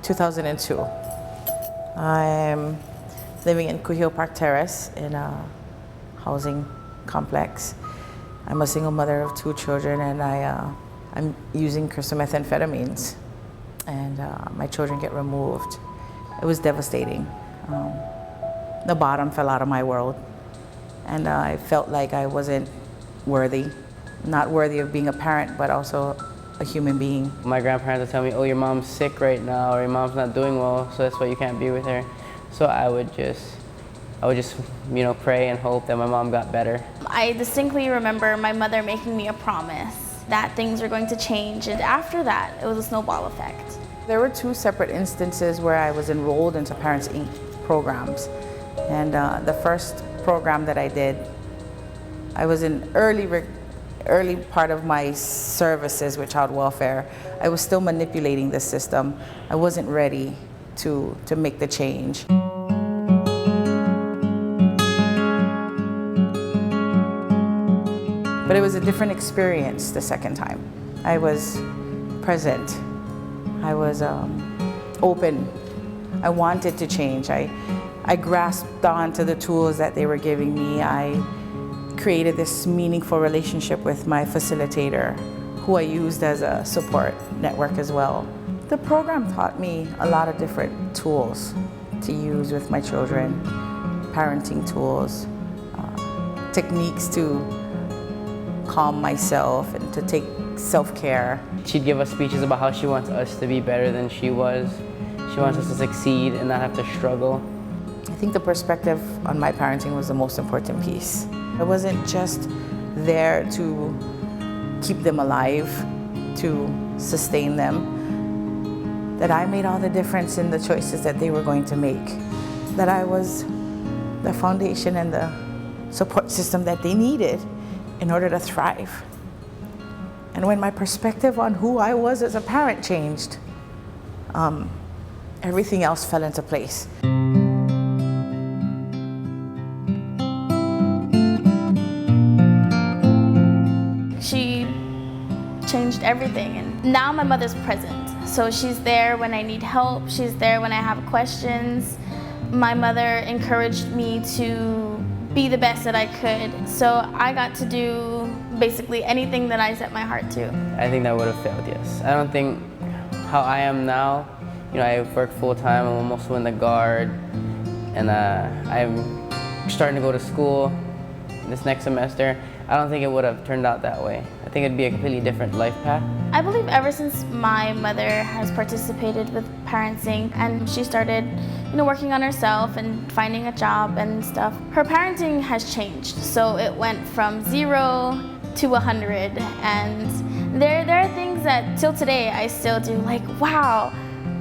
2002. I'm living in Kuhio Park Terrace in a housing complex. I'm a single mother of 2 children, and I'm using crystal methamphetamines, and my children get removed. It was devastating. The bottom fell out of my world, and I felt like I wasn't worthy, not worthy of being a parent, but also a human being. My grandparents would tell me, oh, your mom's sick right now, or your mom's not doing well, so that's why you can't be with her. So I would just, pray and hope that my mom got better. I distinctly remember my mother making me a promise that things were going to change, and after that, it was a snowball effect. There were 2 separate instances where I was enrolled into Parents Inc. programs. And the first program that I did, I was in early part of my services with child welfare. I was still manipulating the system. I wasn't ready to make the change. But it was a different experience the second time. I was present. I was open. I wanted to change. I grasped onto the tools that they were giving me. I created this meaningful relationship with my facilitator, who I used as a support network as well. The program taught me a lot of different tools to use with my children, parenting tools, techniques to calm myself and to take self-care. She'd give us speeches about how she wants us to be better than she was. She wants us to succeed and not have to struggle. I think the perspective on my parenting was the most important piece. I wasn't just there to keep them alive, to sustain them, that I made all the difference in the choices that they were going to make, that I was the foundation and the support system that they needed in order to thrive. And when my perspective on who I was as a parent changed, everything else fell into place. She changed everything, and now my mother's present. So she's there when I need help, she's there when I have questions. My mother encouraged me to be the best that I could, so I got to do basically anything that I set my heart to. I think that would have failed, yes. I don't think how I am now, I work full-time, I'm also in the Guard, and I'm starting to go to school this next semester. I don't think it would have turned out that way. I think it'd be a completely different life path. I believe ever since my mother has participated with Parents Inc. and she started working on herself and finding a job and stuff, her parenting has changed. So it went from 0 to 100, and there are things that till today I still do, like, wow,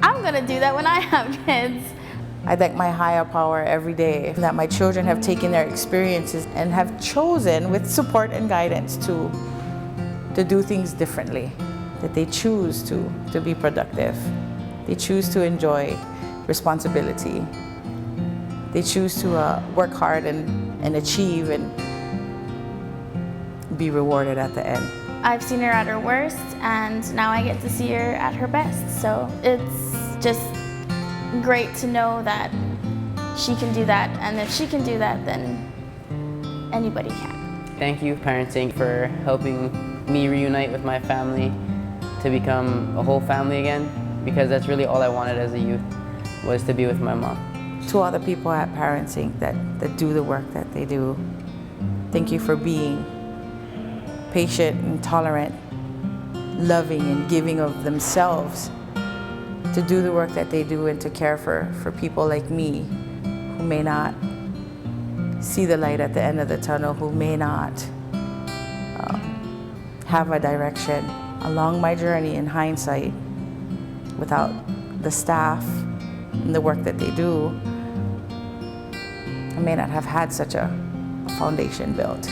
I'm gonna do that when I have kids. I thank my higher power every day that my children have taken their experiences and have chosen, with support and guidance, to do things differently, that they choose to be productive. They choose to enjoy responsibility. They choose to work hard and achieve and be rewarded at the end. I've seen her at her worst, and now I get to see her at her best. So it's just great to know that she can do that, and if she can do that, then anybody can. Thank you, Parents Inc., for helping me reunite with my family to become a whole family again, because that's really all I wanted as a youth, was to be with my mom. To all the people at Parents Inc. that do the work that they do, thank you for being patient and tolerant, loving and giving of themselves to do the work that they do and to care for people like me who may not see the light at the end of the tunnel, who may not have a direction. Along my journey, in hindsight, without the staff and the work that they do, I may not have had such a foundation built.